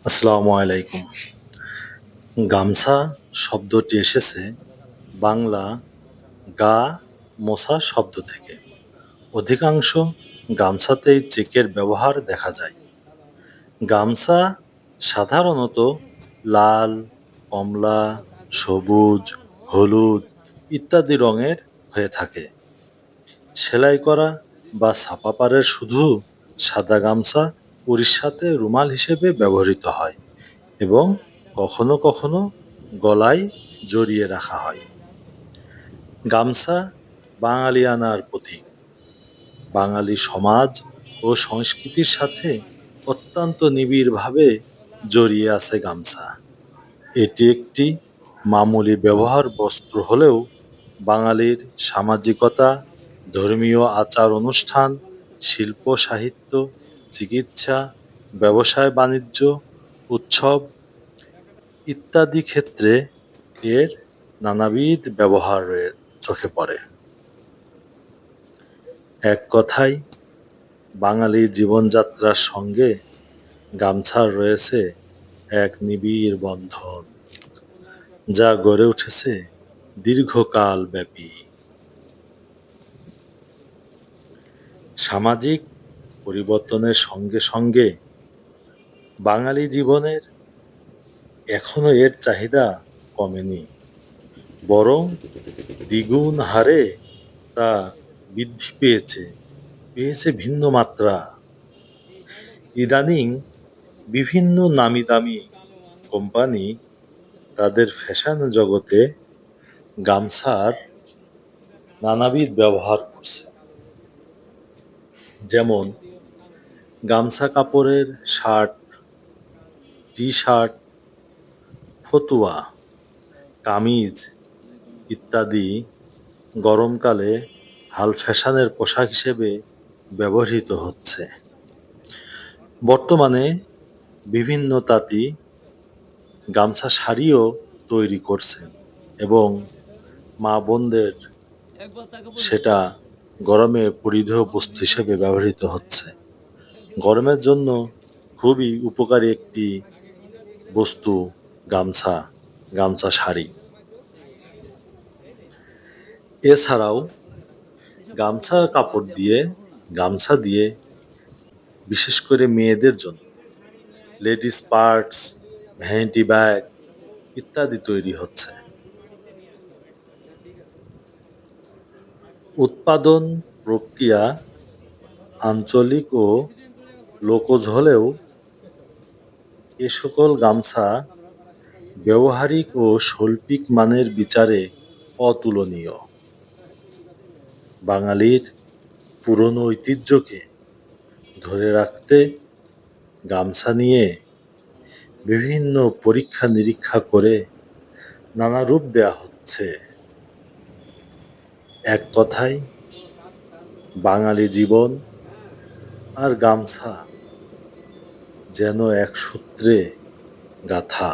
আসসালামু আলাইকুম। গামছা শব্দটি এসেছে বাংলা গা মোছা শব্দ থেকে। অধিকাংশ গামছাতেই চেকের ব্যবহার দেখা যায়। গামছা সাধারণত লাল, কমলা, সবুজ, হলুদ ইত্যাদি রঙের হয়ে থাকে। সেলাই করা বা ছাপা পাড়ের শুধু সাদা গামছা উড়িষ্যাতে রুমাল হিসেবে ব্যবহৃত হয় এবং কখনো কখনো গলায় জড়িয়ে রাখা হয়। গামছা বাঙালিয়ানার প্রতীক। বাঙালি সমাজ ও সংস্কৃতির সাথে অত্যন্ত নিবিড়ভাবে জড়িয়ে আছে গামছা। এটি একটি মামুলি ব্যবহার বস্ত্র হলেও বাঙালির সামাজিকতা, ধর্মীয় আচার অনুষ্ঠান, শিল্প সাহিত্য, চিকিৎসা, ব্যবসায় বাণিজ্য, উৎসব ইত্যাদি ক্ষেত্রে এর নানাবিধ ব্যবহার চোখে পড়ে। এক কথায় বাঙালি জীবনযাত্রার সঙ্গে গামছার রয়েছে এক নিবিড় বন্ধন, যা গড়ে উঠেছে দীর্ঘকাল ব্যাপী। সামাজিক পরিবর্তনের সঙ্গে সঙ্গে বাঙালি জীবনের এখনো এর চাহিদা কমেনি, বরং দ্বিগুণ হারে তা বৃদ্ধি পেয়েছে ভিন্ন মাত্রা। ইদানিং বিভিন্ন নামি দামি কোম্পানি তাদের ফ্যাশন জগতে গামছার নানাবিধ ব্যবহার করছে। যেমন গামছা কাপড়ের শার্ট, টি শার্ট, ফতুয়া, কামিজ ইত্যাদি গরমকালে হাল ফ্যাশনের পোশাক হিসেবে ব্যবহৃত হচ্ছে। বর্তমানে বিভিন্ন তাঁতি গামছা শাড়িও তৈরি করছেন এবং মা বোনদের সেটা গরমে পরিধেয় বস্তু হিসেবে ব্যবহৃত হচ্ছে। গরমের জন্য খুবই উপকারী একটি বস্তু গামছা, গামছা শাড়ি। এছাড়াও গামছা দিয়ে বিশেষ করে মেয়েদের জন্য লেডিস পার্টস, ভ্যানিটি ব্যাগ ইত্যাদি তৈরি হচ্ছে। উৎপাদন প্রক্রিয়া আঞ্চলিক ও লোকজ হলেও এ সকল গামছা ব্যবহারিক ও শৈল্পিক মানের বিচারে অতুলনীয়। বাঙালির পুরনো ঐতিহ্যকে ধরে রাখতে গামছা নিয়ে বিভিন্ন পরীক্ষা নিরীক্ষা করে নানা রূপ দেয়া হচ্ছে। এক কথায় বাঙালি জীবন আর গামছা যেন এক সূত্রে গাঁথা।